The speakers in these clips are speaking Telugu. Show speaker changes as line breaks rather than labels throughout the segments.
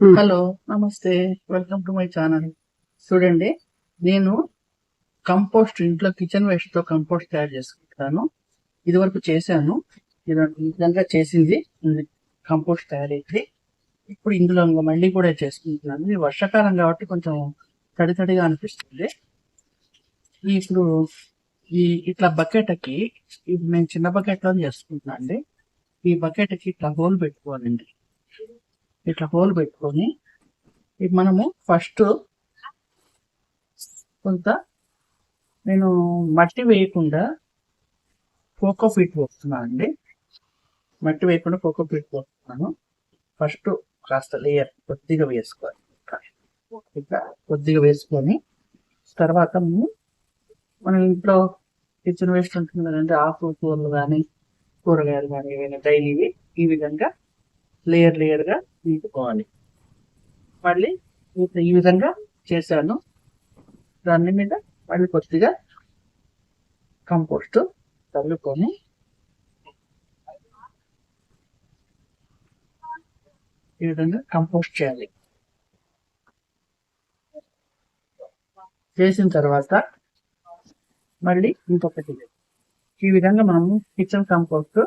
హలో, నమస్తే. Welcome to my channel. చూడండి, నేను కంపోస్ట్ ఇంట్లో కిచెన్ వేస్ట్ తో కంపోస్ట్ తయారు చేసుకుంటాను. ఇది వరకు చేశాను. ఈ విధంగా చేసింది కంపోస్ట్ తయారైంది. ఇప్పుడు ఇందులో ఇంకా మళ్ళీ కూడా చేసుకుంటున్నాను. ఇది వర్షాకాలం కాబట్టి కొంచెం తడి తడిగా అనిపిస్తుంది. ఇప్పుడు ఇట్లా బకెట్కి, ఇప్పుడు నేను చిన్న బకెట్ లో చేసుకుంటున్నాను అండి. ఈ బకెట్కి ఇట్లా హోల్ పెట్టుకోవాలండి. ఇట్లా హోల్ పెట్టుకొని మనము ఫస్ట్ కొంత నేను మట్టి వేయకుండా కోకోపీట్ పోస్తున్నాను అండి. మట్టి వేయకుండా కోకోపీట్ పోస్తున్నాను. ఫస్ట్ కాస్త లేయర్ కొద్దిగా వేసుకోవాలి. ఇట్లా కొద్దిగా వేసుకొని తర్వాత మనం ఇంట్లో కిచెన్ వేస్ట్ ఉంటుంది కదండి, ఆకుకూరలు కానీ కూరగాయలు కానీ ఏవైనా డైలీ ఈ విధంగా లేయర్ గా తీసుకోవాలి. మళ్ళీ ఈ విధంగా చేశాను. దాని మీద మళ్ళీ కొద్దిగా కంపోస్ట్ చల్లుకొని ఈ విధంగా కంపోస్ట్ చేయాలి. చేసిన తర్వాత మళ్ళీ ఇంకొకటి ఈ విధంగా మనము కిచెన్ కంపోస్ట్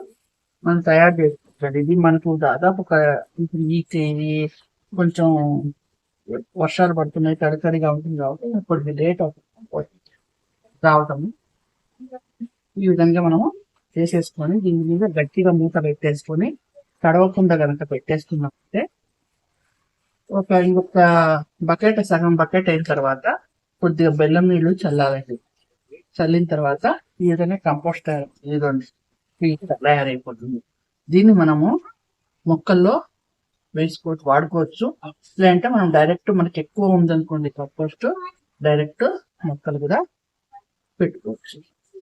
మనం తయారు చేసుకోవాలి. ఇది మనకు దాదాపు ఈ కొంచెం వర్షాలు పడుతున్నాయి, తడితడిగా ఉంటుంది కాబట్టి కొద్దిగా లేట్ అవుతుంది రావటం. ఈ విధంగా మనము చేసేసుకొని దీని మీద గట్టిగా మూత పెట్టేసుకొని తడవకుండా కనుక పెట్టేసుకున్నప్పుడే ఇంకొక బకెట్, సగం బకెట్ అయిన తర్వాత కొద్దిగా బెల్లం నీళ్లు చల్లాలండి. చల్లిన తర్వాత ఈ విధంగా కంపోస్ట్ తయారైపోతుంది. దీన్ని మనము మొక్కల్లో వాడుకోవచ్చు. లేదంటే మనం డైరెక్ట్, మనకి ఎక్కువ ఉందనుకోండి కంపోస్ట్, డైరెక్ట్ మొక్కలు కూడా పెట్టుకోవచ్చు.